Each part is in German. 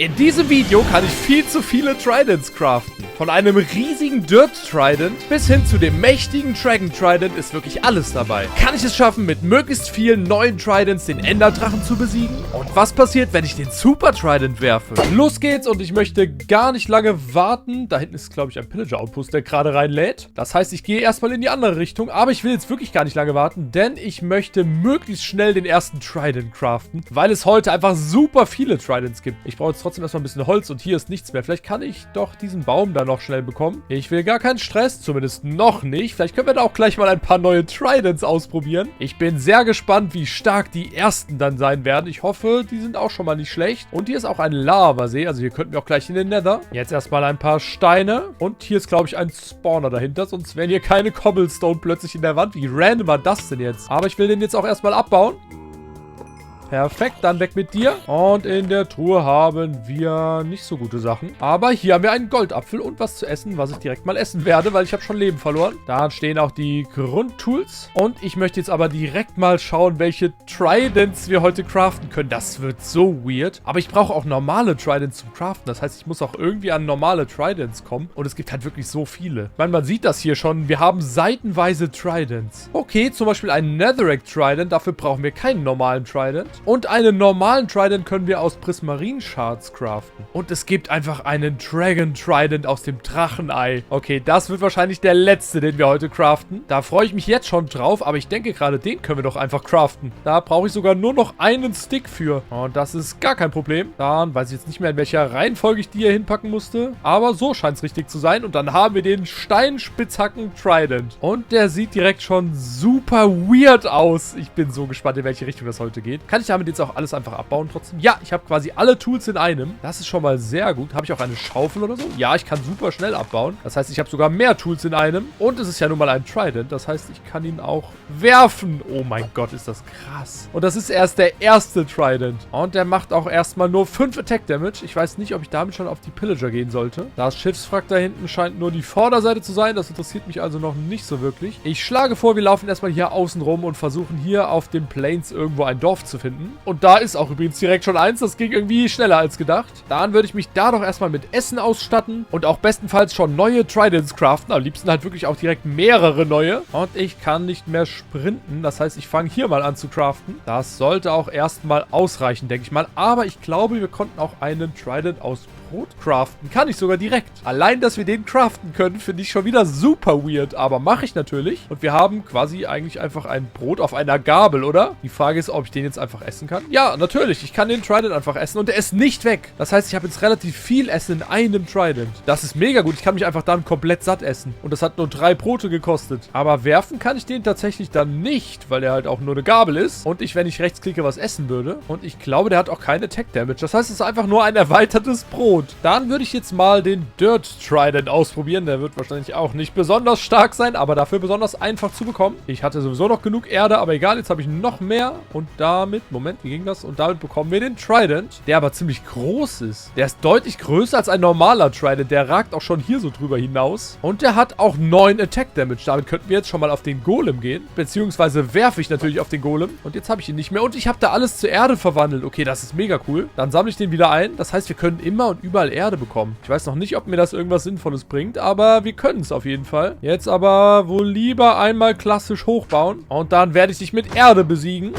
In diesem Video kann ich viel zu viele Tridents craften. Von einem riesigen Dirt Trident bis hin zu dem mächtigen Dragon Trident ist wirklich alles dabei. Kann ich es schaffen, mit möglichst vielen neuen Tridents den Enderdrachen zu besiegen? Und was passiert, wenn ich den Super Trident werfe? Los geht's und ich möchte gar nicht lange warten. Da hinten ist, glaube ich, ein Pillager Outpost, der gerade reinlädt. Das heißt, ich gehe erstmal in die andere Richtung. Aber ich will jetzt wirklich gar nicht lange warten, denn ich möchte möglichst schnell den ersten Trident craften, weil es heute einfach super viele Tridents gibt. Ich brauche jetzt trotzdem erstmal ein bisschen Holz und hier ist nichts mehr. Vielleicht kann ich doch diesen Baum da noch schnell bekommen. Ich will gar keinen Stress, zumindest noch nicht. Vielleicht können wir da auch gleich mal ein paar neue Tridents ausprobieren. Ich bin sehr gespannt, wie stark die ersten dann sein werden. Ich hoffe, die sind auch schon mal nicht schlecht. Und hier ist auch ein Lavasee, also hier könnten wir auch gleich in den Nether. Jetzt erstmal ein paar Steine und hier ist, glaube ich, ein Spawner dahinter, sonst wären hier keine Cobblestone plötzlich in der Wand. Wie random war das denn jetzt? Aber ich will den jetzt auch erstmal abbauen. Perfekt, dann weg mit dir. Und in der Truhe haben wir nicht so gute Sachen. Aber hier haben wir einen Goldapfel und was zu essen, was ich direkt mal essen werde, weil ich habe schon Leben verloren. Da stehen auch die Grundtools. Und ich möchte jetzt aber direkt mal schauen, welche Tridents wir heute craften können. Das wird so weird. Aber ich brauche auch normale Tridents zum Craften. Das heißt, ich muss auch irgendwie an normale Tridents kommen. Und es gibt halt wirklich so viele. Ich meine, man sieht das hier schon. Wir haben seitenweise Tridents. Okay, zum Beispiel einen Netherrack Trident. Dafür brauchen wir keinen normalen Trident. Und einen normalen Trident können wir aus Prismarine Shards craften. Und es gibt einfach einen Dragon Trident aus dem Drachenei. Okay, das wird wahrscheinlich der letzte, den wir heute craften. Da freue ich mich jetzt schon drauf, aber ich denke gerade, den können wir doch einfach craften. Da brauche ich sogar nur noch einen Stick für. Und das ist gar kein Problem. Dann weiß ich jetzt nicht mehr, in welcher Reihenfolge ich die hier hinpacken musste. Aber so scheint es richtig zu sein. Und dann haben wir den Steinspitzhacken Trident. Und der sieht direkt schon super weird aus. Ich bin so gespannt, in welche Richtung das heute geht. Kann ich damit jetzt auch alles einfach abbauen trotzdem? Ja, ich habe quasi alle Tools in einem. Das ist schon mal sehr gut. Habe ich auch eine Schaufel oder so? Ja, ich kann super schnell abbauen. Das heißt, ich habe sogar mehr Tools in einem. Und es ist ja nun mal ein Trident. Das heißt, ich kann ihn auch werfen. Oh mein Gott, ist das krass. Und das ist erst der erste Trident. Und der macht auch erstmal nur 5 Attack Damage. Ich weiß nicht, ob ich damit schon auf die Pillager gehen sollte. Das Schiffswrack da hinten scheint nur die Vorderseite zu sein. Das interessiert mich also noch nicht so wirklich. Ich schlage vor, wir laufen erstmal hier außen rum und versuchen hier auf den Plains irgendwo ein Dorf zu finden. Und da ist auch übrigens direkt schon eins. Das ging irgendwie schneller als gedacht. Dann würde ich mich da doch erstmal mit Essen ausstatten und auch bestenfalls schon neue Tridents craften. Am liebsten halt wirklich auch direkt mehrere neue. Und ich kann nicht mehr sprinten. Das heißt, ich fange hier mal an zu craften. Das sollte auch erstmal ausreichen, denke ich mal. Aber ich glaube, wir konnten auch einen Trident aus Brot craften. Kann ich sogar direkt. Allein, dass wir den craften können, finde ich schon wieder super weird. Aber mache ich natürlich. Und wir haben quasi eigentlich einfach ein Brot auf einer Gabel, oder? Die Frage ist, ob ich den jetzt einfach essen kann. Ja, natürlich. Ich kann den Trident einfach essen und der ist nicht weg. Das heißt, ich habe jetzt relativ viel Essen in einem Trident. Das ist mega gut. Ich kann mich einfach dann komplett satt essen. Und das hat nur 3 Brote gekostet. Aber werfen kann ich den tatsächlich dann nicht, weil der halt auch nur eine Gabel ist. Und ich, wenn ich rechtsklicke, was essen würde. Und ich glaube, der hat auch keine Attack Damage. Das heißt, es ist einfach nur ein erweitertes Brot. Dann würde ich jetzt mal den Dirt Trident ausprobieren. Der wird wahrscheinlich auch nicht besonders stark sein, aber dafür besonders einfach zu bekommen. Ich hatte sowieso noch genug Erde, aber egal, jetzt habe ich noch mehr. Und damit, Moment, wie ging das? Und damit bekommen wir den Trident, der aber ziemlich groß ist. Der ist deutlich größer als ein normaler Trident. Der ragt auch schon hier so drüber hinaus. Und der hat auch 9 Attack Damage. Damit könnten wir jetzt schon mal auf den Golem gehen. Beziehungsweise werfe ich natürlich auf den Golem. Und jetzt habe ich ihn nicht mehr. Und ich habe da alles zur Erde verwandelt. Okay, das ist mega cool. Dann sammle ich den wieder ein. Das heißt, wir können immer und überall Erde bekommen. Ich weiß noch nicht, ob mir das irgendwas Sinnvolles bringt, aber wir können es auf jeden Fall. Jetzt aber wohl lieber einmal klassisch hochbauen. Und dann werde ich dich mit Erde besiegen.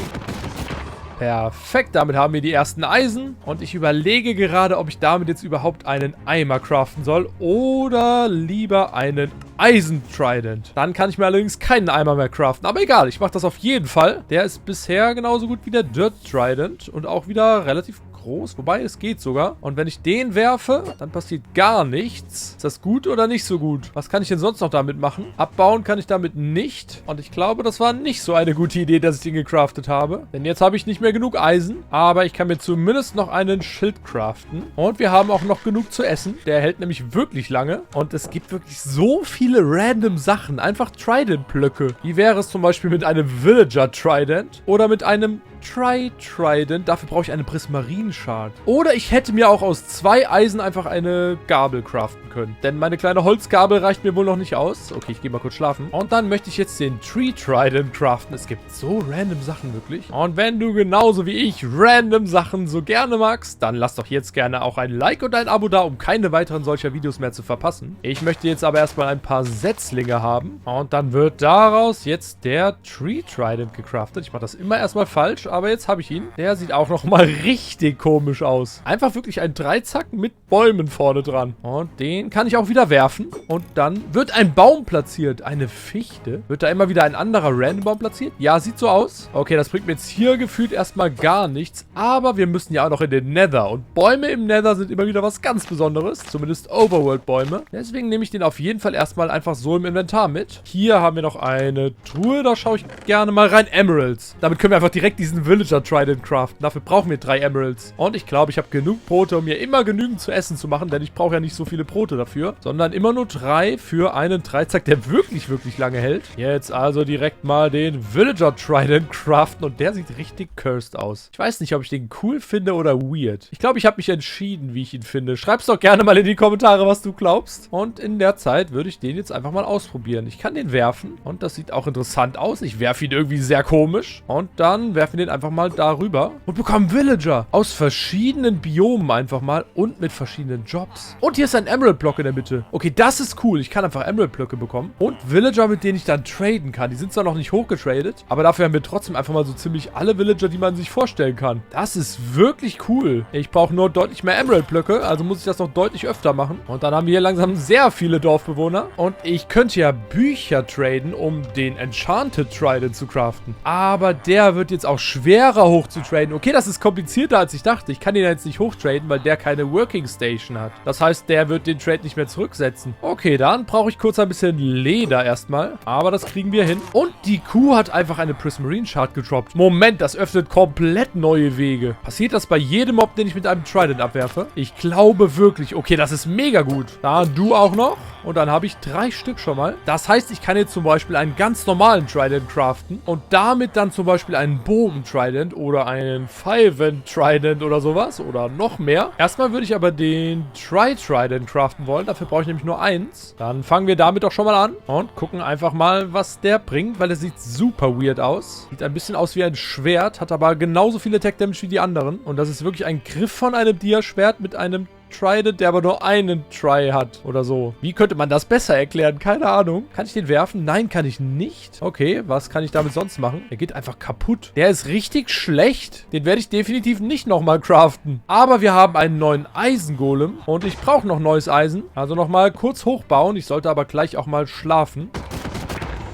Perfekt, damit haben wir die ersten Eisen. Und ich überlege gerade, ob ich damit jetzt überhaupt einen Eimer craften soll oder lieber einen Eisen-Trident. Dann kann ich mir allerdings keinen Eimer mehr craften. Aber egal, ich mache das auf jeden Fall. Der ist bisher genauso gut wie der Dirt Trident und auch wieder relativ groß, wobei es geht sogar. Und wenn ich den werfe, dann passiert gar nichts. Ist das gut oder nicht so gut? Was kann ich denn sonst noch damit machen? Abbauen kann ich damit nicht. Und ich glaube, das war nicht so eine gute Idee, dass ich den gecraftet habe. Denn jetzt habe ich nicht mehr genug Eisen. Aber ich kann mir zumindest noch einen Schild craften. Und wir haben auch noch genug zu essen. Der hält nämlich wirklich lange. Und es gibt wirklich so viele random Sachen. Einfach Trident-Blöcke. Wie wäre es zum Beispiel mit einem Villager Trident oder mit einem Trident. Dafür brauche ich einen Prismarine Shard. Oder ich hätte mir auch aus 2 Eisen einfach eine Gabel craften können. Denn meine kleine Holzgabel reicht mir wohl noch nicht aus. Okay, ich gehe mal kurz schlafen. Und dann möchte ich jetzt den Tree Trident craften. Es gibt so random Sachen wirklich. Und wenn du genauso wie ich random Sachen so gerne magst, dann lass doch jetzt gerne auch ein Like und ein Abo da, um keine weiteren solcher Videos mehr zu verpassen. Ich möchte jetzt aber erstmal ein paar Setzlinge haben. Und dann wird daraus jetzt der Tree Trident gecraftet. Ich mache das immer erstmal falsch, aber jetzt habe ich ihn. Der sieht auch nochmal richtig komisch aus. Einfach wirklich ein Dreizack mit Bäumen vorne dran. Und den kann ich auch wieder werfen. Und dann wird ein Baum platziert. Eine Fichte. Wird da immer wieder ein anderer Random Baum platziert? Ja, sieht so aus. Okay, das bringt mir jetzt hier gefühlt erstmal gar nichts. Aber wir müssen ja auch noch in den Nether. Und Bäume im Nether sind immer wieder was ganz Besonderes. Zumindest Overworld-Bäume. Deswegen nehme ich den auf jeden Fall erstmal einfach so im Inventar mit. Hier haben wir noch eine Truhe. Da schaue ich gerne mal rein. Emeralds. Damit können wir einfach direkt diesen Villager Trident craften. Dafür brauchen wir 3 Emeralds. Und ich glaube, ich habe genug Brote, um mir immer genügend zu essen zu machen. Denn ich brauche ja nicht so viele Brote dafür. Sondern immer nur 3 für einen Dreizack, der wirklich, wirklich lange hält. Jetzt also direkt mal den Villager Trident craften. Und der sieht richtig cursed aus. Ich weiß nicht, ob ich den cool finde oder weird. Ich glaube, ich habe mich entschieden, wie ich ihn finde. Schreib's doch gerne mal in die Kommentare, was du glaubst. Und in der Zeit würde ich den jetzt einfach mal ausprobieren. Ich kann den werfen. Und das sieht auch interessant aus. Ich werfe ihn irgendwie sehr komisch. Und dann werfen wir den einfach mal darüber. Und bekommen Villager. Aus verschiedenen Biomen einfach mal. Und mit verschiedenen Jobs. Und hier ist ein Emerald-Block in der Mitte. Okay, das ist cool. Ich kann einfach Emerald-Blöcke bekommen. Und Villager, mit denen ich dann traden kann. Die sind zwar noch nicht hochgetradet. Aber dafür haben wir trotzdem einfach mal so ziemlich alle Villager, die man sich vorstellen kann. Das ist wirklich cool. Ich brauche nur deutlich mehr Emerald-Blöcke. Also muss ich das noch deutlich öfter machen. Und dann haben wir hier langsam sehr viele Dorfbewohner. Und ich könnte ja Bücher traden, um den Enchanted Trident zu craften. Aber der wird jetzt auch schwerer hochzutraden. Okay, das ist komplizierter, als ich dachte. Ich kann den jetzt nicht hochtraden, weil der keine Working Station hat. Das heißt, der wird den Trade nicht mehr zurücksetzen. Okay, dann brauche ich kurz ein bisschen Leder erstmal. Aber das kriegen wir hin. Und die Kuh hat einfach eine Prismarine Shard gedroppt. Moment, das öffnet komplett neue Wege. Passiert das bei jedem Mob, den ich mit einem Trident abwerfe? Ich glaube wirklich. Okay, das ist mega gut. Dann du auch noch. Und dann habe ich 3 Stück schon mal. Das heißt, ich kann jetzt zum Beispiel einen ganz normalen Trident craften und damit dann zum Beispiel einen Bogen-Trident oder einen Five-Trident oder sowas oder noch mehr. Erstmal würde ich aber den Tri-Trident craften wollen. Dafür brauche ich nämlich nur 1. Dann fangen wir damit doch schon mal an und gucken einfach mal, was der bringt, weil der sieht super weird aus. Sieht ein bisschen aus wie ein Schwert, hat aber genauso viel Attack Damage wie die anderen. Und das ist wirklich ein Griff von einem Dia-Schwert mit einem Trident, der aber nur einen Try hat oder so. Wie könnte man das besser erklären? Keine Ahnung. Kann ich den werfen? Nein, kann ich nicht. Okay, was kann ich damit sonst machen? Er geht einfach kaputt. Der ist richtig schlecht. Den werde ich definitiv nicht nochmal craften. Aber wir haben einen neuen Eisengolem und ich brauche noch neues Eisen. Also nochmal kurz hochbauen. Ich sollte aber gleich auch mal schlafen.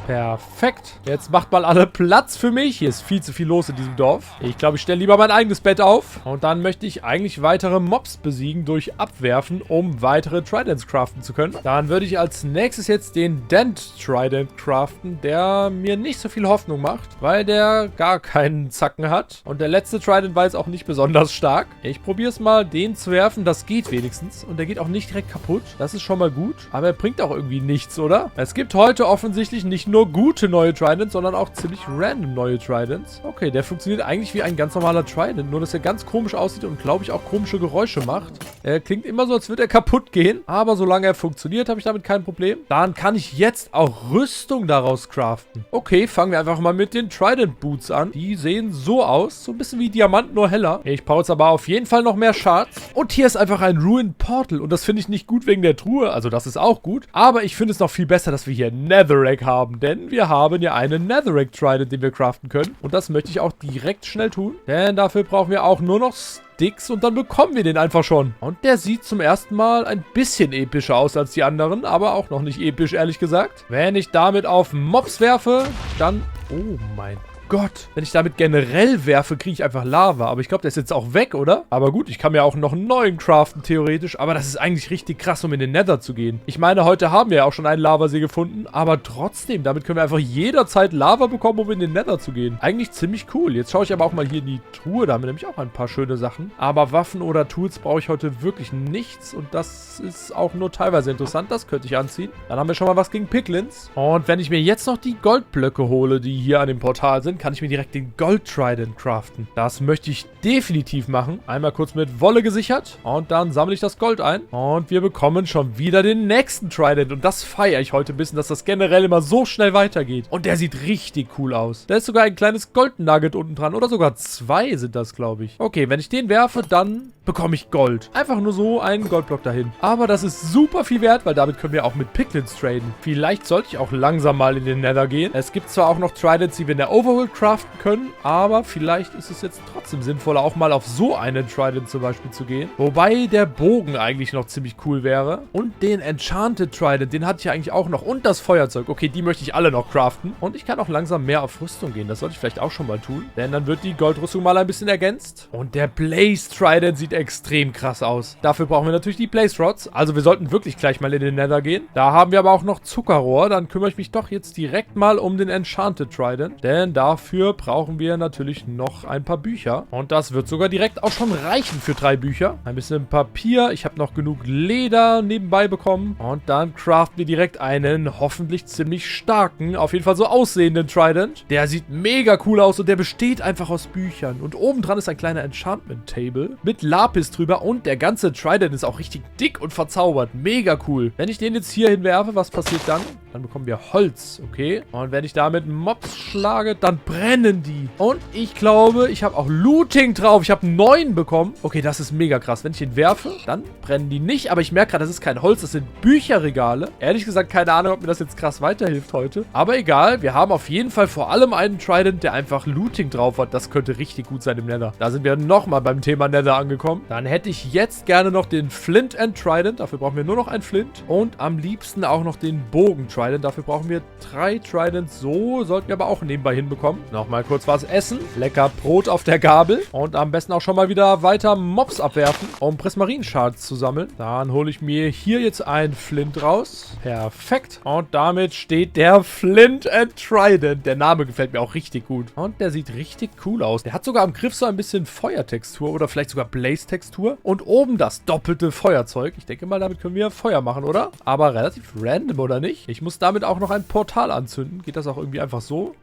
Perfekt. Jetzt macht mal alle Platz für mich. Hier ist viel zu viel los in diesem Dorf. Ich glaube, ich stelle lieber mein eigenes Bett auf. Und dann möchte ich eigentlich weitere Mobs besiegen durch Abwerfen, um weitere Tridents craften zu können. Dann würde ich als nächstes jetzt den Dent Trident craften, der mir nicht so viel Hoffnung macht, weil der gar keinen Zacken hat. Und der letzte Trident war jetzt auch nicht besonders stark. Ich probiere es mal, den zu werfen. Das geht wenigstens. Und der geht auch nicht direkt kaputt. Das ist schon mal gut. Aber er bringt auch irgendwie nichts, oder? Es gibt heute offensichtlich nicht nur gute neue Tridents, sondern auch ziemlich random neue Tridents. Okay, der funktioniert eigentlich wie ein ganz normaler Trident, nur dass er ganz komisch aussieht und, glaube ich, auch komische Geräusche macht. Er klingt immer so, als würde er kaputt gehen, aber solange er funktioniert, habe ich damit kein Problem. Dann kann ich jetzt auch Rüstung daraus craften. Okay, fangen wir einfach mal mit den Trident Boots an. Die sehen so aus, so ein bisschen wie Diamant, nur heller. Ich brauche jetzt aber auf jeden Fall noch mehr Shards. Und hier ist einfach ein Ruined Portal und das finde ich nicht gut wegen der Truhe, also das ist auch gut, aber ich finde es noch viel besser, dass wir hier Netherrack haben, denn wir haben ja einen Netherrack Trident, den wir craften können. Und das möchte ich auch direkt schnell tun. Denn dafür brauchen wir auch nur noch Sticks und dann bekommen wir den einfach schon. Und der sieht zum ersten Mal ein bisschen epischer aus als die anderen, aber auch noch nicht episch, ehrlich gesagt. Wenn ich damit auf Mobs werfe, dann... Oh mein Gott. Wenn ich damit generell werfe, kriege ich einfach Lava. Aber ich glaube, der ist jetzt auch weg, oder? Aber gut, ich kann mir auch noch einen neuen craften, theoretisch. Aber das ist eigentlich richtig krass, um in den Nether zu gehen. Ich meine, heute haben wir ja auch schon einen Lavasee gefunden. Aber trotzdem, damit können wir einfach jederzeit Lava bekommen, um in den Nether zu gehen. Eigentlich ziemlich cool. Jetzt schaue ich aber auch mal hier in die Truhe. Da haben wir nämlich auch ein paar schöne Sachen. Aber Waffen oder Tools brauche ich heute wirklich nichts. Und das ist auch nur teilweise interessant. Das könnte ich anziehen. Dann haben wir schon mal was gegen Piglins. Und wenn ich mir jetzt noch die Goldblöcke hole, die hier an dem Portal sind, kann ich mir direkt den Gold Trident craften. Das möchte ich definitiv machen. Einmal kurz mit Wolle gesichert und dann sammle ich das Gold ein. Und wir bekommen schon wieder den nächsten Trident. Und das feiere ich heute ein bisschen, dass das generell immer so schnell weitergeht. Und der sieht richtig cool aus. Da ist sogar ein kleines Gold-Nugget unten dran. Oder sogar 2 sind das, glaube ich. Okay, wenn ich den werfe, dann bekomme ich Gold. Einfach nur so einen Goldblock dahin. Aber das ist super viel wert, weil damit können wir auch mit Piglins traden. Vielleicht sollte ich auch langsam mal in den Nether gehen. Es gibt zwar auch noch Tridents, die wir in der Overworld craften können, aber vielleicht ist es jetzt trotzdem sinnvoller, auch mal auf so einen Trident zum Beispiel zu gehen. Wobei der Bogen eigentlich noch ziemlich cool wäre. Und den Enchanted Trident, den hatte ich eigentlich auch noch. Und das Feuerzeug. Okay, die möchte ich alle noch craften. Und ich kann auch langsam mehr auf Rüstung gehen. Das sollte ich vielleicht auch schon mal tun. Denn dann wird die Goldrüstung mal ein bisschen ergänzt. Und der Blaze Trident sieht extrem krass aus. Dafür brauchen wir natürlich die Blaze Rods. Also wir sollten wirklich gleich mal in den Nether gehen. Da haben wir aber auch noch Zuckerrohr. Dann kümmere ich mich doch jetzt direkt mal um den Enchanted Trident. Denn dafür brauchen wir natürlich noch ein paar Bücher. Und das wird sogar direkt auch schon reichen für 3 Bücher. Ein bisschen Papier. Ich habe noch genug Leder nebenbei bekommen. Und dann craften wir direkt einen hoffentlich ziemlich starken, auf jeden Fall so aussehenden Trident. Der sieht mega cool aus und der besteht einfach aus Büchern. Und obendran ist ein kleiner Enchantment Table mit Lapis drüber. Und der ganze Trident ist auch richtig dick und verzaubert. Mega cool. Wenn ich den jetzt hier hinwerfe, was passiert dann? Dann bekommen wir Holz, okay? Und wenn ich damit Mobs schlage, dann brennen die. Und ich glaube, ich habe auch Looting drauf. Ich habe 9 bekommen. Okay, das ist mega krass. Wenn ich ihn werfe, dann brennen die nicht. Aber ich merke gerade, das ist kein Holz, das sind Bücherregale. Ehrlich gesagt, keine Ahnung, ob mir das jetzt krass weiterhilft heute. Aber egal, wir haben auf jeden Fall vor allem einen Trident, der einfach Looting drauf hat. Das könnte richtig gut sein im Nether. Da sind wir nochmal beim Thema Nether angekommen. Dann hätte ich jetzt gerne noch den Flint and Trident. Dafür brauchen wir nur noch einen Flint. Und am liebsten auch noch den Bogen Trident. Dafür brauchen wir 3 Tridents. So sollten wir aber auch nebenbei hinbekommen. Nochmal kurz was essen. Lecker Brot auf der Gabel. Und am besten auch schon mal wieder weiter Mobs abwerfen, um Prismarin-Shards zu sammeln. Dann hole ich mir hier jetzt einen Flint raus. Perfekt. Und damit steht der Flint and Trident. Der Name gefällt mir auch richtig gut. Und der sieht richtig cool aus. Der hat sogar am Griff so ein bisschen Feuertextur oder vielleicht sogar Blaze-Textur. Und oben das doppelte Feuerzeug. Ich denke mal, damit können wir Feuer machen, oder? Aber relativ random, oder nicht? Ich muss damit auch noch ein Portal anzünden. Geht das auch irgendwie einfach so?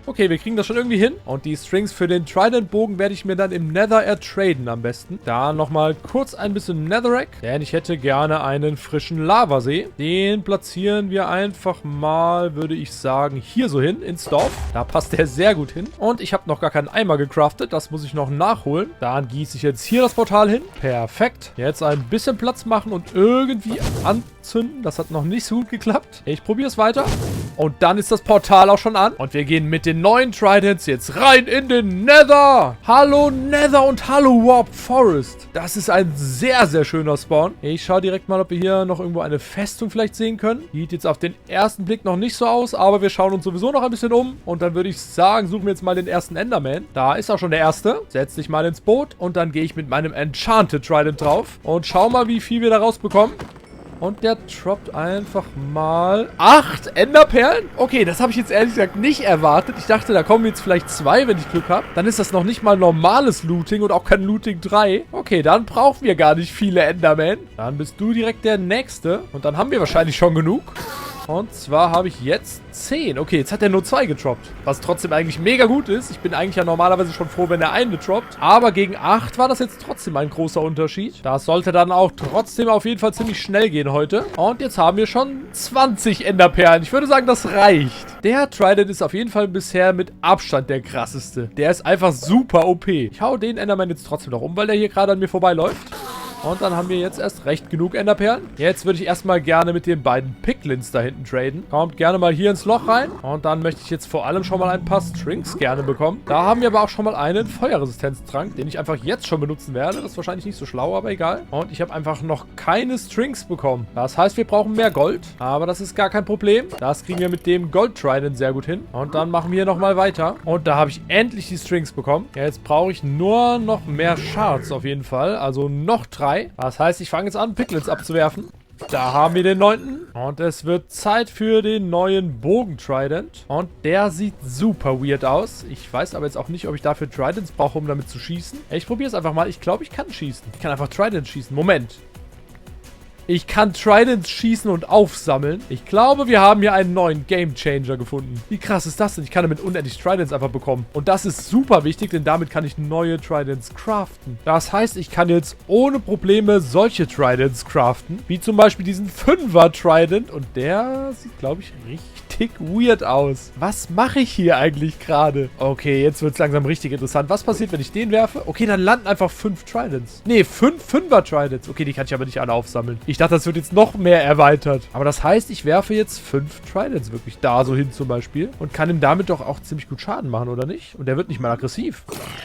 Okay, wir kriegen das schon irgendwie hin. Und die Strings für den Trident-Bogen werde ich mir dann im Nether ertraden am besten. Da nochmal kurz ein bisschen Netherrack. Denn ich hätte gerne einen frischen Lavasee. Den platzieren wir einfach mal, würde ich sagen, hier so hin, ins Dorf. Da passt der sehr gut hin. Und ich habe noch gar keinen Eimer gecraftet. Das muss ich noch nachholen. Dann gieße ich jetzt hier das Portal hin. Perfekt. Jetzt ein bisschen Platz machen und irgendwie anzünden. Das hat noch nicht so gut geklappt. Ich probiere es weiter. Und dann ist das Portal auch schon an. Und wir gehen mit den neuen Tridents jetzt rein in den Nether. Hallo Nether und hallo Warped Forest. Das ist ein sehr, sehr schöner Spawn. Ich schaue direkt mal, ob wir hier noch irgendwo eine Festung vielleicht sehen können. Sieht jetzt auf den ersten Blick noch nicht so aus, aber wir schauen uns sowieso noch ein bisschen um. Und dann würde ich sagen, suchen wir jetzt mal den ersten Enderman. Da ist auch schon der erste. Setz dich mal ins Boot und dann gehe ich mit meinem Enchanted Trident drauf. Und schau mal, wie viel wir da rausbekommen. Und der droppt einfach mal 8 Enderperlen. Okay, das habe ich jetzt ehrlich gesagt nicht erwartet. Ich dachte, da kommen jetzt vielleicht 2, wenn ich Glück habe. Dann ist das noch nicht mal normales Looting und auch kein Looting 3. Okay, dann brauchen wir gar nicht viele Endermen. Dann bist du direkt der Nächste. Und dann haben wir wahrscheinlich schon genug. Und zwar habe ich jetzt 10. Okay, jetzt hat er nur 2 getroppt. Was trotzdem eigentlich mega gut ist. Ich bin eigentlich ja normalerweise schon froh, wenn er eine droppt. Aber gegen 8 war das jetzt trotzdem ein großer Unterschied. Das sollte dann auch trotzdem auf jeden Fall ziemlich schnell gehen heute. Und jetzt haben wir schon 20 Enderperlen. Ich würde sagen, das reicht. Der Trident ist auf jeden Fall bisher mit Abstand der krasseste. Der ist einfach super OP. Ich hau den Enderman jetzt trotzdem noch um, weil der hier gerade an mir vorbeiläuft. Und dann haben wir jetzt erst recht genug Enderperlen. Jetzt würde ich erstmal gerne mit den beiden Piglins da hinten traden. Kommt gerne mal hier ins Loch rein. Und dann möchte ich jetzt vor allem schon mal ein paar Strings gerne bekommen. Da haben wir aber auch schon mal einen Feuerresistenztrank, den ich einfach jetzt schon benutzen werde. Das ist wahrscheinlich nicht so schlau, aber egal. Und ich habe einfach noch keine Strings bekommen. Das heißt, wir brauchen mehr Gold. Aber das ist gar kein Problem. Das kriegen wir mit dem Gold Trident sehr gut hin. Und dann machen wir hier nochmal weiter. Und da habe ich endlich die Strings bekommen. Ja, jetzt brauche ich nur noch mehr Shards auf jeden Fall. Also noch 3. Das heißt, ich fange jetzt an, Piglins abzuwerfen. Da haben wir den 9. Und es wird Zeit für den neuen Bogen-Trident. Und der sieht super weird aus. Ich weiß aber jetzt auch nicht, ob ich dafür Tridents brauche, um damit zu schießen. Ich probiere es einfach mal. Ich glaube, ich kann schießen. Ich kann einfach Trident schießen. Moment. Ich kann Tridents schießen und aufsammeln. Ich glaube, wir haben hier einen neuen Game Changer gefunden. Wie krass ist das denn? Ich kann damit unendlich Tridents einfach bekommen. Und das ist super wichtig, denn damit kann ich neue Tridents craften. Das heißt, ich kann jetzt ohne Probleme solche Tridents craften. Wie zum Beispiel diesen 5er Trident. Und der sieht, glaube ich, richtig weird aus. Was mache ich hier eigentlich gerade? Okay, jetzt wird es langsam richtig interessant. Was passiert, wenn ich den werfe? Okay, dann landen einfach 5 Tridents. Nee, 5 5er Tridents. Okay, die kann ich aber nicht alle aufsammeln. Ich dachte, das wird jetzt noch mehr erweitert. Aber das heißt, ich werfe jetzt 5 Tridents wirklich da so hin zum Beispiel. Und kann ihm damit doch auch ziemlich gut Schaden machen, oder nicht? Und der wird nicht mal aggressiv.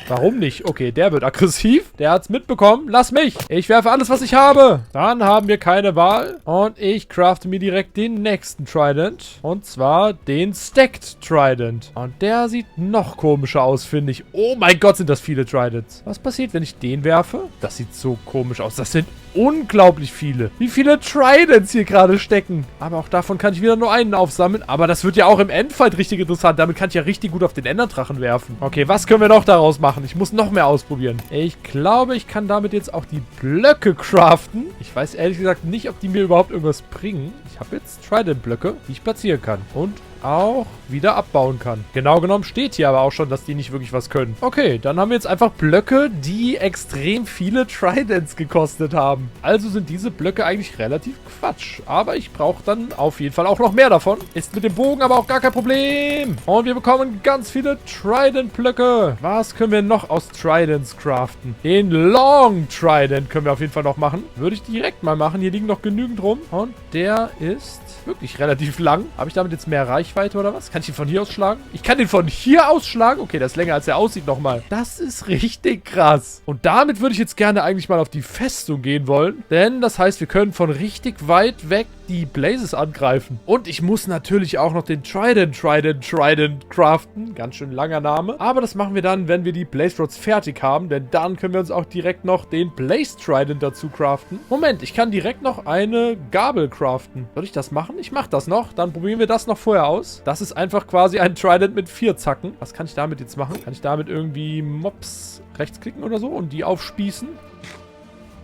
Warum nicht? Okay, der wird aggressiv. Der hat's mitbekommen. Lass mich. Ich werfe alles, was ich habe. Dann haben wir keine Wahl. Und ich crafte mir direkt den nächsten Trident. Und zwar den Stacked Trident. Und der sieht noch komischer aus, finde ich. Oh mein Gott, sind das viele Tridents. Was passiert, wenn ich den werfe? Das sieht so komisch aus. Das sind unglaublich viele. Wie viele Tridents hier gerade stecken. Aber auch davon kann ich wieder nur einen aufsammeln. Aber das wird ja auch im Endfight richtig interessant. Damit kann ich ja richtig gut auf den Enderdrachen werfen. Okay, was können wir noch daraus machen? Ich muss noch mehr ausprobieren. Ich glaube, ich kann damit jetzt auch die Blöcke craften. Ich weiß ehrlich gesagt nicht, ob die mir überhaupt irgendwas bringen. Ich habe jetzt Trident-Blöcke, die ich platzieren kann. Und auch wieder abbauen kann. Genau genommen steht hier aber auch schon, dass die nicht wirklich was können. Okay, dann haben wir jetzt einfach Blöcke, die extrem viele Tridents gekostet haben. Also sind diese Blöcke eigentlich relativ Quatsch. Aber ich brauche dann auf jeden Fall auch noch mehr davon. Ist mit dem Bogen aber auch gar kein Problem. Und wir bekommen ganz viele Trident-Blöcke. Was können wir noch aus Tridents craften? Den Long Trident können wir auf jeden Fall noch machen. Würde ich direkt mal machen. Hier liegen noch genügend rum. Und der ist wirklich relativ lang. Habe ich damit jetzt mehr Reichweite oder was? Kann ich ihn von hier aus schlagen? Ich kann den von hier aus schlagen? Okay, das ist länger, als er aussieht nochmal. Das ist richtig krass. Und damit würde ich jetzt gerne eigentlich mal auf die Festung gehen wollen. Denn das heißt, wir können von richtig weit weg die Blazes angreifen. Und ich muss natürlich auch noch den Trident craften. Ganz schön langer Name. Aber das machen wir dann, wenn wir die Blaze Rods fertig haben. Denn dann können wir uns auch direkt noch den Blaze Trident dazu craften. Moment, ich kann direkt noch eine Gabel craften. Soll ich das machen? Ich mache das noch. Dann probieren wir das noch vorher aus. Das ist einfach quasi ein Trident mit 4 Zacken. Was kann ich damit jetzt machen? Kann ich damit irgendwie Mobs rechtsklicken oder so und die aufspießen?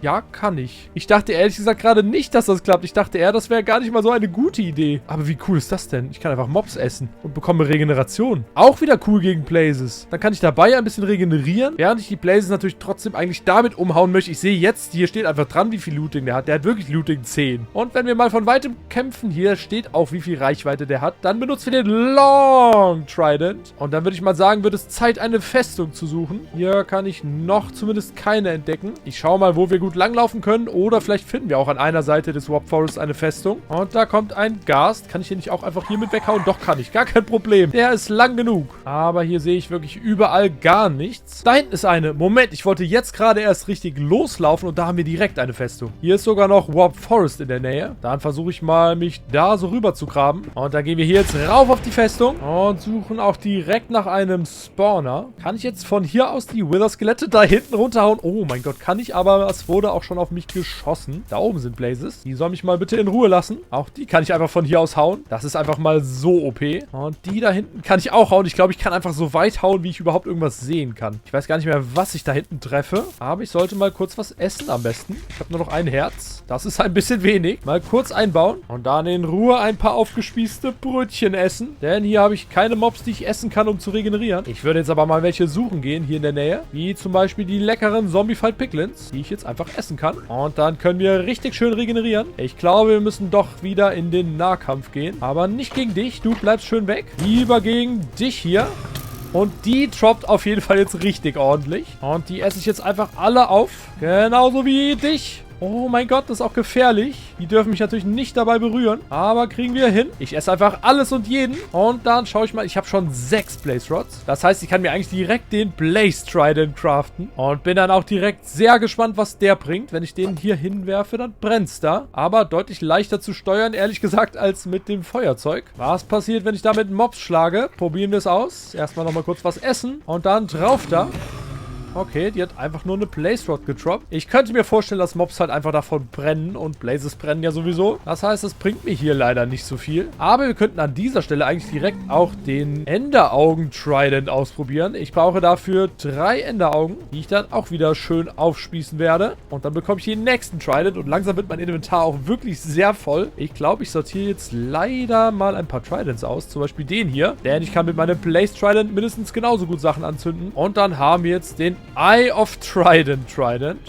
Ja, kann ich. Ich dachte ehrlich gesagt gerade nicht, dass das klappt. Ich dachte eher, das wäre gar nicht mal so eine gute Idee. Aber wie cool ist das denn? Ich kann einfach Mobs essen und bekomme Regeneration. Auch wieder cool gegen Blazes. Dann kann ich dabei ein bisschen regenerieren, während ich die Blazes natürlich trotzdem eigentlich damit umhauen möchte. Ich sehe jetzt, hier steht einfach dran, wie viel Looting der hat. Der hat wirklich Looting 10. Und wenn wir mal von weitem kämpfen, hier steht auch, wie viel Reichweite der hat. Dann benutzen wir den Long Trident. Und dann würde ich mal sagen, wird es Zeit, eine Festung zu suchen. Hier kann ich noch zumindest keine entdecken. Ich schaue mal, wo wir gut langlaufen können. Oder vielleicht finden wir auch an einer Seite des Warp Forest eine Festung. Und da kommt ein Ghast. Kann ich den nicht auch einfach hier mit weghauen? Doch, kann ich. Gar kein Problem. Der ist lang genug. Aber hier sehe ich wirklich überall gar nichts. Da hinten ist eine. Moment, ich wollte jetzt gerade erst richtig loslaufen und da haben wir direkt eine Festung. Hier ist sogar noch Warp Forest in der Nähe. Dann versuche ich mal, mich da so rüber zu graben. Und dann gehen wir hier jetzt rauf auf die Festung und suchen auch direkt nach einem Spawner. Kann ich jetzt von hier aus die Wither-Skelette da hinten runterhauen? Oh mein Gott, kann ich, aber es wurde auch schon auf mich geschossen. Da oben sind Blazes. Die soll mich mal bitte in Ruhe lassen. Auch die kann ich einfach von hier aus hauen. Das ist einfach mal so OP. Und die da hinten kann ich auch hauen. Ich glaube, ich kann einfach so weit hauen, wie ich überhaupt irgendwas sehen kann. Ich weiß gar nicht mehr, was ich da hinten treffe. Aber ich sollte mal kurz was essen am besten. Ich habe nur noch ein Herz. Das ist ein bisschen wenig. Mal kurz einbauen. Und dann in Ruhe ein paar aufgespießte Brötchen essen. Denn hier habe ich keine Mobs, die ich essen kann, um zu regenerieren. Ich würde jetzt aber mal welche suchen gehen, hier in der Nähe. Wie zum Beispiel die leckeren Zombie-Fight Piglins, die ich jetzt einfach essen kann. Und dann können wir richtig schön regenerieren. Ich glaube, wir müssen doch wieder in den Nahkampf gehen. Aber nicht gegen dich. Du bleibst schön weg. Lieber gegen dich hier. Und die droppt auf jeden Fall jetzt richtig ordentlich. Und die esse ich jetzt einfach alle auf. Genauso wie dich. Oh mein Gott, das ist auch gefährlich. Die dürfen mich natürlich nicht dabei berühren. Aber kriegen wir hin. Ich esse einfach alles und jeden. Und dann schaue ich mal. Ich habe schon 6 Blaze Rods. Das heißt, ich kann mir eigentlich direkt den Blaze Trident craften. Und bin dann auch direkt sehr gespannt, was der bringt. Wenn ich den hier hinwerfe, dann brennt es da. Aber deutlich leichter zu steuern, ehrlich gesagt, als mit dem Feuerzeug. Was passiert, wenn ich damit Mobs schlage? Probieren wir es aus. Erstmal nochmal kurz was essen. Und dann drauf da. Okay, die hat einfach nur eine Blaze Rod gedroppt. Ich könnte mir vorstellen, dass Mobs halt einfach davon brennen und Blazes brennen ja sowieso. Das heißt, das bringt mir hier leider nicht so viel. Aber wir könnten an dieser Stelle eigentlich direkt auch den Enderaugen-Trident ausprobieren. Ich brauche dafür 3 Enderaugen, die ich dann auch wieder schön aufspießen werde. Und dann bekomme ich den nächsten Trident und langsam wird mein Inventar auch wirklich sehr voll. Ich glaube, ich sortiere jetzt leider mal ein paar Tridents aus. Zum Beispiel den hier. Denn ich kann mit meinem Blaze Trident mindestens genauso gut Sachen anzünden. Und dann haben wir jetzt den Eye of Trident,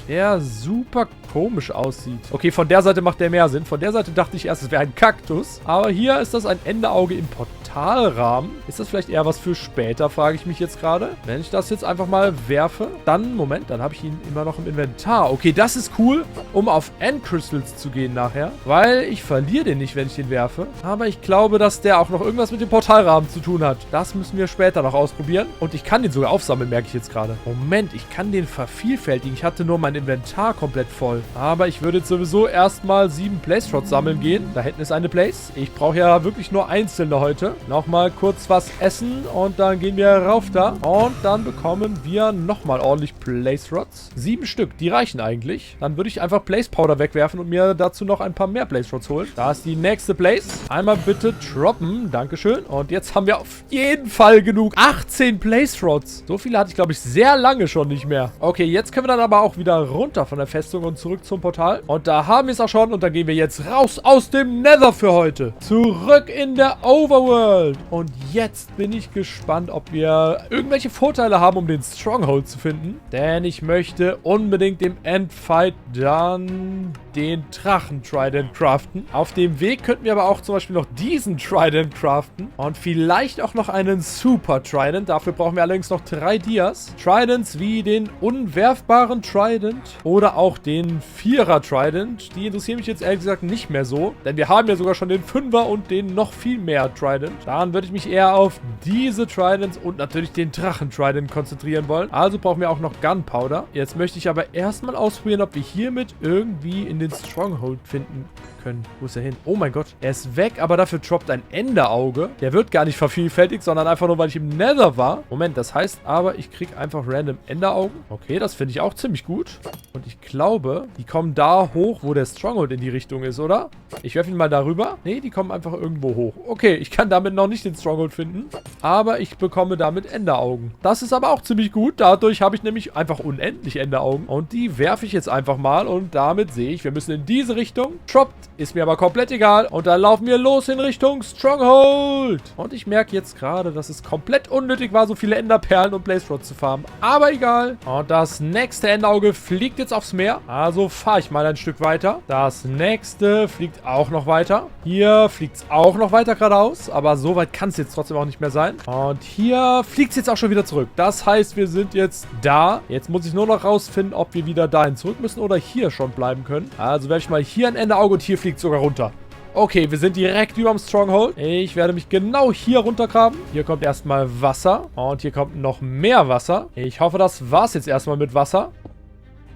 der super komisch aussieht. Okay, von der Seite macht der mehr Sinn. Von der Seite dachte ich erst, es wäre ein Kaktus. Aber hier ist das ein Enderauge im Portalrahmen. Ist das vielleicht eher was für später, frage ich mich jetzt gerade. Wenn ich das jetzt einfach mal werfe, dann, Moment, dann habe ich ihn immer noch im Inventar. Okay, das ist cool, um auf End Crystals zu gehen nachher. Weil ich verliere den nicht, wenn ich den werfe. Aber ich glaube, dass der auch noch irgendwas mit dem Portalrahmen zu tun hat. Das müssen wir später noch ausprobieren. Und ich kann den sogar aufsammeln, merke ich jetzt gerade. Moment, ich kann den vervielfältigen. Ich hatte nur mein Inventar komplett voll. Aber ich würde jetzt sowieso erstmal 7 Blaze Rods sammeln gehen. Da hinten ist eine Blaze. Ich brauche ja wirklich nur einzelne heute. Nochmal kurz was essen und dann gehen wir rauf da. Und dann bekommen wir nochmal ordentlich Blaze Rods. 7 Stück, die reichen eigentlich. Dann würde ich einfach Blaze Powder wegwerfen und mir dazu noch ein paar mehr Blaze Rods holen. Da ist die nächste Blaze. Einmal bitte droppen. Dankeschön. Und jetzt haben wir auf jeden Fall genug. 18 Blaze Rods. So viele hatte ich, glaube ich, sehr lange schon nicht mehr. Okay, jetzt können wir dann aber auch wieder runter von der Festung und zurück zum Portal. Und da haben wir es auch schon. Und dann gehen wir jetzt raus aus dem Nether für heute. Zurück in der Overworld. Und jetzt bin ich gespannt, ob wir irgendwelche Vorteile haben, um den Stronghold zu finden. Denn ich möchte unbedingt im Endfight dann den Drachen-Trident craften. Auf dem Weg könnten wir aber auch zum Beispiel noch diesen Trident craften. Und vielleicht auch noch einen Super-Trident. Dafür brauchen wir allerdings noch 3 Dias. Tridents wie den unwerfbaren Trident oder auch den 4er-Trident. Die interessieren mich jetzt ehrlich gesagt nicht mehr so. Denn wir haben ja sogar schon den 5er und den noch viel mehr Trident. Dann würde ich mich eher auf diese Tridents und natürlich den Drachen-Trident konzentrieren wollen. Also brauchen wir auch noch Gunpowder. Jetzt möchte ich aber erstmal ausprobieren, ob wir hiermit irgendwie in den Stronghold finden können. Wo ist er hin? Oh mein Gott. Er ist weg, aber dafür droppt ein Enderauge. Der wird gar nicht vervielfältigt, sondern einfach nur, weil ich im Nether war. Moment, das heißt aber, ich kriege einfach random Enderaugen. Okay, das finde ich auch ziemlich gut. Und ich glaube, die kommen da hoch, wo der Stronghold in die Richtung ist, oder? Ich werfe ihn mal darüber. Nee, die kommen einfach irgendwo hoch. Okay, ich kann damit noch nicht den Stronghold finden. Aber ich bekomme damit Enderaugen. Das ist aber auch ziemlich gut. Dadurch habe ich nämlich einfach unendlich Enderaugen. Und die werfe ich jetzt einfach mal. Und damit sehe ich, wir müssen in diese Richtung. Droppt. Ist mir aber komplett egal. Und dann laufen wir los in Richtung Stronghold. Und ich merke jetzt gerade, dass es komplett unnötig war, so viele Enderperlen und Blaze Rods zu farmen. Aber egal. Und das nächste Enderauge fliegt jetzt aufs Meer. Also fahre ich mal ein Stück weiter. Das nächste fliegt auch noch weiter. Hier fliegt es auch noch weiter geradeaus. Aber so weit kann es jetzt trotzdem auch nicht mehr sein. Und hier fliegt es jetzt auch schon wieder zurück. Das heißt, wir sind jetzt da. Jetzt muss ich nur noch rausfinden, ob wir wieder dahin zurück müssen oder hier schon bleiben können. Also werde ich mal hier ein Enderauge und hier fliegt sogar runter. Okay, wir sind direkt über dem Stronghold. Ich werde mich genau hier runtergraben. Hier kommt erstmal Wasser. Und hier kommt noch mehr Wasser. Ich hoffe, das war's jetzt erstmal mit Wasser.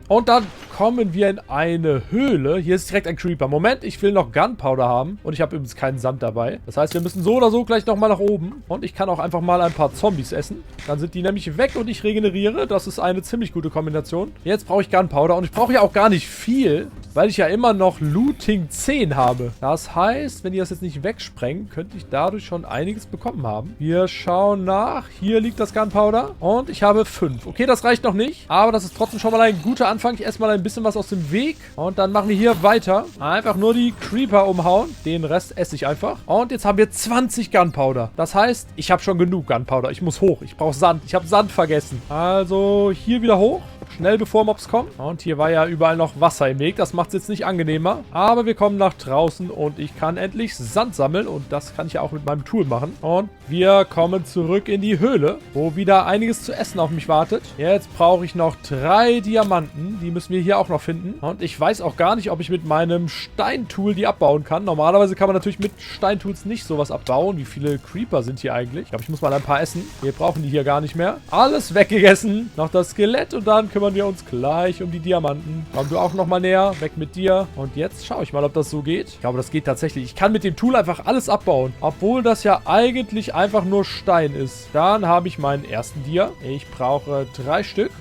Und dann kommen wir in eine Höhle. Hier ist direkt ein Creeper. Moment, ich will noch Gunpowder haben. Und ich habe übrigens keinen Sand dabei. Das heißt, wir müssen so oder so gleich nochmal nach oben. Und ich kann auch einfach mal ein paar Zombies essen. Dann sind die nämlich weg und ich regeneriere. Das ist eine ziemlich gute Kombination. Jetzt brauche ich Gunpowder. Und ich brauche ja auch gar nicht viel, weil ich ja immer noch Looting 10 habe. Das heißt, wenn die das jetzt nicht wegsprengen, könnte ich dadurch schon einiges bekommen haben. Wir schauen nach. Hier liegt das Gunpowder. Und ich habe 5. Okay, das reicht noch nicht. Aber das ist trotzdem schon mal ein guter Anfang. Ich esse mal ein bisschen was aus dem Weg. Und dann machen wir hier weiter. Einfach nur die Creeper umhauen. Den Rest esse ich einfach. Und jetzt haben wir 20 Gunpowder. Das heißt, ich habe schon genug Gunpowder. Ich muss hoch. Ich brauche Sand. Ich habe Sand vergessen. Also hier wieder hoch. Schnell bevor Mobs kommen. Und hier war ja überall noch Wasser im Weg. Das macht es jetzt nicht angenehmer. Aber wir kommen nach draußen und ich kann endlich Sand sammeln. Und das kann ich ja auch mit meinem Tool machen. Und wir kommen zurück in die Höhle, wo wieder einiges zu essen auf mich wartet. Jetzt brauche ich noch 3 Diamanten. Die müssen wir hier auch noch finden. Und ich weiß auch gar nicht, ob ich mit meinem Steintool die abbauen kann. Normalerweise kann man natürlich mit Steintools nicht sowas abbauen. Wie viele Creeper sind hier eigentlich? Ich glaube, ich muss mal ein paar essen. Wir brauchen die hier gar nicht mehr. Alles weggegessen. Noch das Skelett und dann kümmern wir uns gleich um die Diamanten. Komm du auch nochmal näher. Weg mit dir. Und jetzt schaue ich mal, ob das so geht. Ich glaube, das geht tatsächlich. Ich kann mit dem Tool einfach alles abbauen. Obwohl das ja eigentlich einfach nur Stein ist. Dann habe ich meinen ersten Dia. Ich brauche 3 Stück.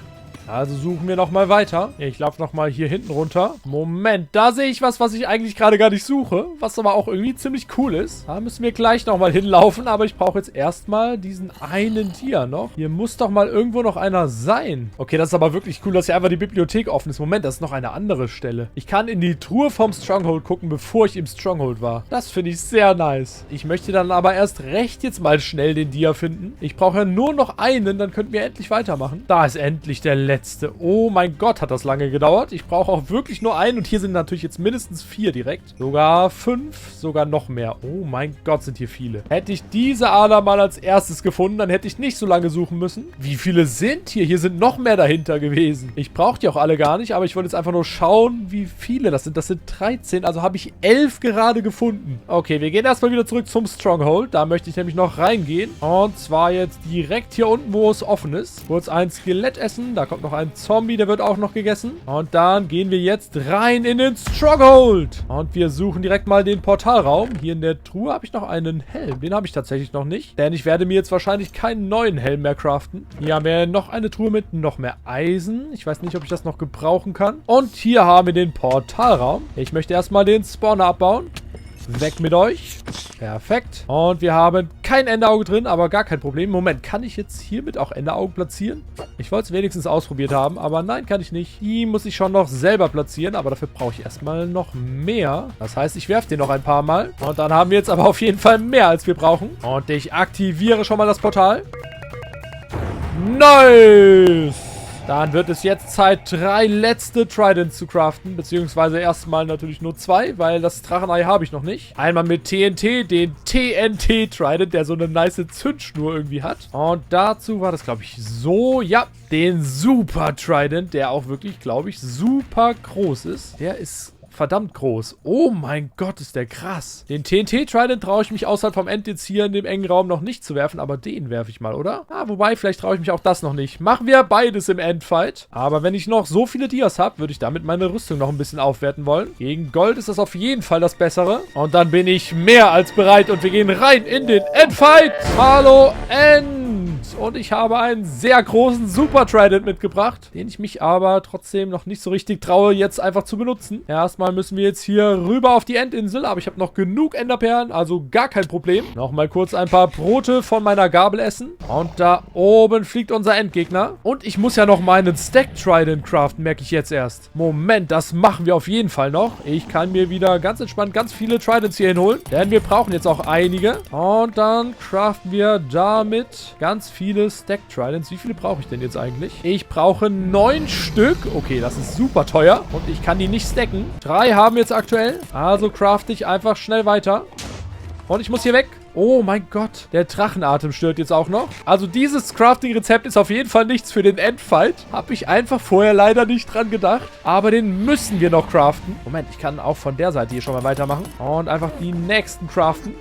Also suchen wir nochmal weiter. Ich laufe nochmal hier hinten runter. Moment, da sehe ich was ich eigentlich gerade gar nicht suche. Was aber auch irgendwie ziemlich cool ist. Da müssen wir gleich nochmal hinlaufen. Aber ich brauche jetzt erstmal diesen einen Dia noch. Hier muss doch mal irgendwo noch einer sein. Okay, das ist aber wirklich cool, dass hier einfach die Bibliothek offen ist. Moment, das ist noch eine andere Stelle. Ich kann in die Truhe vom Stronghold gucken, bevor ich im Stronghold war. Das finde ich sehr nice. Ich möchte dann aber erst recht jetzt mal schnell den Dia finden. Ich brauche ja nur noch einen, dann könnten wir endlich weitermachen. Da ist endlich der letzte. Oh mein Gott, hat das lange gedauert. Ich brauche auch wirklich nur einen und hier sind natürlich jetzt mindestens 4 direkt. Sogar 5, sogar noch mehr. Oh mein Gott, sind hier viele. Hätte ich diese Ader mal als erstes gefunden, dann hätte ich nicht so lange suchen müssen. Wie viele sind hier? Hier sind noch mehr dahinter gewesen. Ich brauche die auch alle gar nicht, aber ich wollte jetzt einfach nur schauen, wie viele das sind. Das sind 13, also habe ich 11 gerade gefunden. Okay, wir gehen erstmal wieder zurück zum Stronghold. Da möchte ich nämlich noch reingehen. Und zwar jetzt direkt hier unten, wo es offen ist. Kurz ein Skelett essen. Da kommt noch ein Zombie, der wird auch noch gegessen. Und dann gehen wir jetzt rein in den Stronghold. Und wir suchen direkt mal den Portalraum. Hier in der Truhe habe ich noch einen Helm. Den habe ich tatsächlich noch nicht. Denn ich werde mir jetzt wahrscheinlich keinen neuen Helm mehr craften. Hier haben wir noch eine Truhe mit noch mehr Eisen. Ich weiß nicht, ob ich das noch gebrauchen kann. Und hier haben wir den Portalraum. Ich möchte erstmal den Spawner abbauen. Weg mit euch. Perfekt. Und wir haben kein Enderauge drin, aber gar kein Problem. Moment, kann ich jetzt hiermit auch Enderaugen platzieren? Ich wollte es wenigstens ausprobiert haben, aber nein, kann ich nicht. Die muss ich schon noch selber platzieren, aber dafür brauche ich erstmal noch mehr. Das heißt, ich werfe den noch ein paar Mal. Und dann haben wir jetzt aber auf jeden Fall mehr, als wir brauchen. Und ich aktiviere schon mal das Portal. Nice! Dann wird es jetzt Zeit, 3 letzte Tridents zu craften. Beziehungsweise erstmal natürlich nur 2, weil das Drachenei habe ich noch nicht. Einmal mit TNT, den TNT-Trident, der so eine nice Zündschnur irgendwie hat. Und dazu war das, glaube ich, so. Ja, den Super Trident, der auch wirklich, glaube ich, super groß ist. Der ist verdammt groß. Oh mein Gott, ist der krass. Den TNT-Trident traue ich mich außerhalb vom End jetzt hier in dem engen Raum noch nicht zu werfen, aber den werfe ich mal, oder? Ah, wobei, vielleicht traue ich mich auch das noch nicht. Machen wir beides im Endfight. Aber wenn ich noch so viele Dias habe, würde ich damit meine Rüstung noch ein bisschen aufwerten wollen. Gegen Gold ist das auf jeden Fall das Bessere. Und dann bin ich mehr als bereit und wir gehen rein in den Endfight. Hallo, End! Und ich habe einen sehr großen Super Trident mitgebracht, den ich mich aber trotzdem noch nicht so richtig traue, jetzt einfach zu benutzen. Erstmal müssen wir jetzt hier rüber auf die Endinsel, aber ich habe noch genug Enderperlen, also gar kein Problem. Nochmal kurz ein paar Brote von meiner Gabel essen. Und da oben fliegt unser Endgegner. Und ich muss ja noch meinen Stack Trident craften, merke ich jetzt erst. Moment, das machen wir auf jeden Fall noch. Ich kann mir wieder ganz entspannt ganz viele Tridents hier hinholen, denn wir brauchen jetzt auch einige. Und dann craften wir damit ganz viele Stack Tridents. Wie viele brauche ich denn jetzt eigentlich? Ich brauche 9 Stück. Okay, das ist super teuer. Und ich kann die nicht stacken. 3 haben wir jetzt aktuell. Also crafte ich einfach schnell weiter. Und ich muss hier weg. Oh mein Gott. Der Drachenatem stört jetzt auch noch. Also dieses Crafting-Rezept ist auf jeden Fall nichts für den Endfight. Habe ich einfach vorher leider nicht dran gedacht. Aber den müssen wir noch craften. Moment, ich kann auch von der Seite hier schon mal weitermachen. Und einfach die nächsten craften.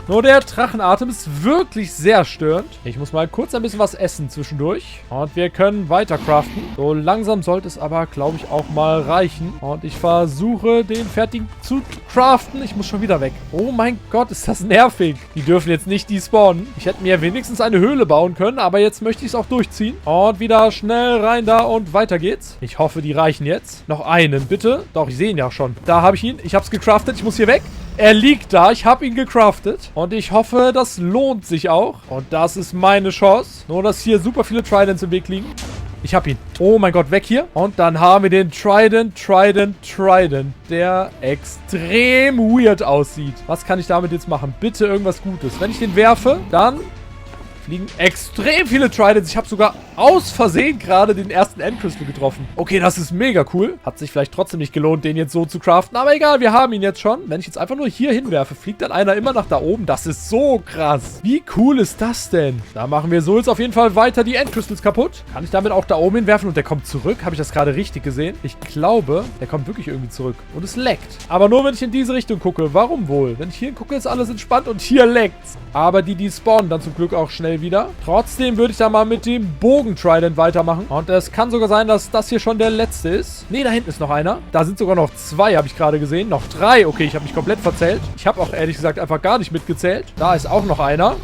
Nur der Drachenatem ist wirklich sehr störend. Ich muss mal kurz ein bisschen was essen zwischendurch. Und wir können weiter craften. So langsam sollte es aber, glaube ich, auch mal reichen. Und ich versuche, den fertig zu craften. Ich muss schon wieder weg. Oh mein Gott, ist das nervig. Die dürfen jetzt nicht despawnen. Ich hätte mir wenigstens eine Höhle bauen können, aber jetzt möchte ich es auch durchziehen. Und wieder schnell rein da und weiter geht's. Ich hoffe, die reichen jetzt. Noch einen, bitte. Doch, ich sehe ihn ja schon. Da habe ich ihn. Ich habe es gecraftet. Ich muss hier weg. Er liegt da. Ich habe ihn gecraftet. Und ich hoffe, das lohnt sich auch. Und das ist meine Chance. Nur, dass hier super viele Tridents im Weg liegen. Ich habe ihn. Oh mein Gott, weg hier. Und dann haben wir den Trident, der extrem weird aussieht. Was kann ich damit jetzt machen? Bitte irgendwas Gutes. Wenn ich den werfe, dann fliegen extrem viele Tridents. Ich habe sogar aus Versehen gerade den ersten Endcrystal getroffen. Okay, das ist mega cool. Hat sich vielleicht trotzdem nicht gelohnt, den jetzt so zu craften. Aber egal, wir haben ihn jetzt schon. Wenn ich jetzt einfach nur hier hinwerfe, fliegt dann einer immer nach da oben. Das ist so krass. Wie cool ist das denn? Da machen wir so jetzt auf jeden Fall weiter die Endcrystals kaputt. Kann ich damit auch da oben hinwerfen und der kommt zurück? Habe ich das gerade richtig gesehen? Ich glaube, der kommt wirklich irgendwie zurück. Und es leckt. Aber nur, wenn ich in diese Richtung gucke. Warum wohl? Wenn ich hier gucke, ist alles entspannt und hier leckt's. Aber die spawnen dann zum Glück auch schnell wieder. Trotzdem würde ich da mal mit dem Bogen-Trident weitermachen. Und es kann sogar sein, dass das hier schon der letzte ist. Ne, da hinten ist noch einer. Da sind sogar noch 2, habe ich gerade gesehen. Noch 3. Okay, ich habe mich komplett verzählt. Ich habe auch ehrlich gesagt einfach gar nicht mitgezählt. Da ist auch noch einer.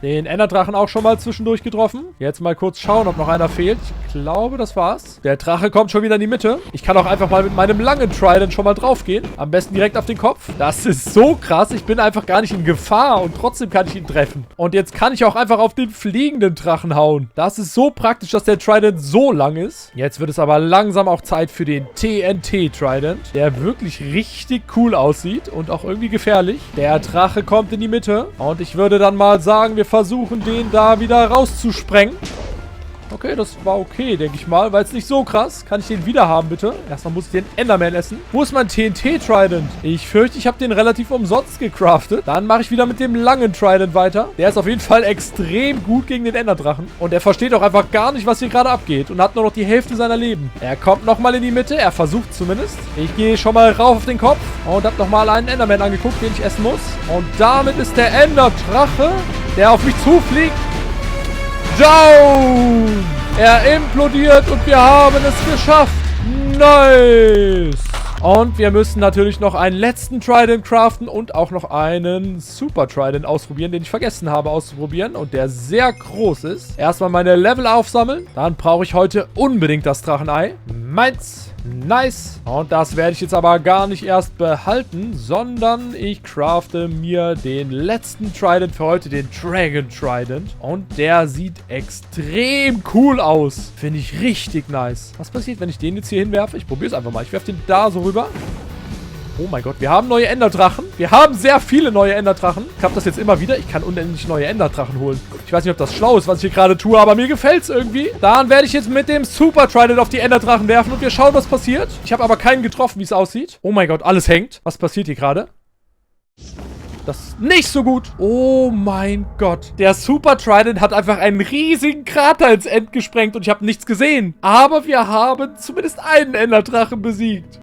Den Enderdrachen auch schon mal zwischendurch getroffen. Jetzt mal kurz schauen, ob noch einer fehlt. Ich glaube, das war's. Der Drache kommt schon wieder in die Mitte. Ich kann auch einfach mal mit meinem langen Trident schon mal draufgehen. Am besten direkt auf den Kopf. Das ist so krass. Ich bin einfach gar nicht in Gefahr und trotzdem kann ich ihn treffen. Und jetzt kann ich auch einfach auf den fliegenden Drachen hauen. Das ist so praktisch, dass der Trident so lang ist. Jetzt wird es aber langsam auch Zeit für den TNT-Trident, der wirklich richtig cool aussieht und auch irgendwie gefährlich. Der Drache kommt in die Mitte und ich würde dann mal sagen, wir versuchen den da wieder rauszusprengen. Okay, das war okay, denke ich mal. War jetzt nicht so krass. Kann ich den wieder haben, bitte? Erstmal muss ich den Enderman essen. Wo ist mein TNT-Trident? Ich fürchte, ich habe den relativ umsonst gecraftet. Dann mache ich wieder mit dem langen Trident weiter. Der ist auf jeden Fall extrem gut gegen den Enderdrachen. Und er versteht auch einfach gar nicht, was hier gerade abgeht. Und hat nur noch die Hälfte seiner Leben. Er kommt nochmal in die Mitte. Er versucht zumindest. Ich gehe schon mal rauf auf den Kopf. Und habe nochmal einen Enderman angeguckt, den ich essen muss. Und damit ist der Enderdrache, der auf mich zufliegt, down! Er implodiert und wir haben es geschafft. Nice! Und wir müssen natürlich noch einen letzten Trident craften und auch noch einen Super Trident ausprobieren, den ich vergessen habe auszuprobieren und der sehr groß ist. Erstmal meine Level aufsammeln. Dann brauche ich heute unbedingt das Drachenei. Meins. Nice. Und das werde ich jetzt aber gar nicht erst behalten, sondern ich crafte mir den letzten Trident für heute, den Dragon Trident. Und der sieht extrem cool aus. Finde ich richtig nice. Was passiert, wenn ich den jetzt hier hinwerfe? Ich probiere es einfach mal. Ich werfe den da so rüber. Oh mein Gott, wir haben neue Enderdrachen. Wir haben sehr viele neue Enderdrachen. Ich habe das jetzt immer wieder. Ich kann unendlich neue Enderdrachen holen. Ich weiß nicht, ob das schlau ist, was ich hier gerade tue, aber mir gefällt es irgendwie. Dann werde ich jetzt mit dem Super Trident auf die Enderdrachen werfen und wir schauen, was passiert. Ich habe aber keinen getroffen, wie es aussieht. Oh mein Gott, alles hängt. Was passiert hier gerade? Das ist nicht so gut. Oh mein Gott. Der Super Trident hat einfach einen riesigen Krater ins End gesprengt und ich habe nichts gesehen. Aber wir haben zumindest einen Enderdrachen besiegt.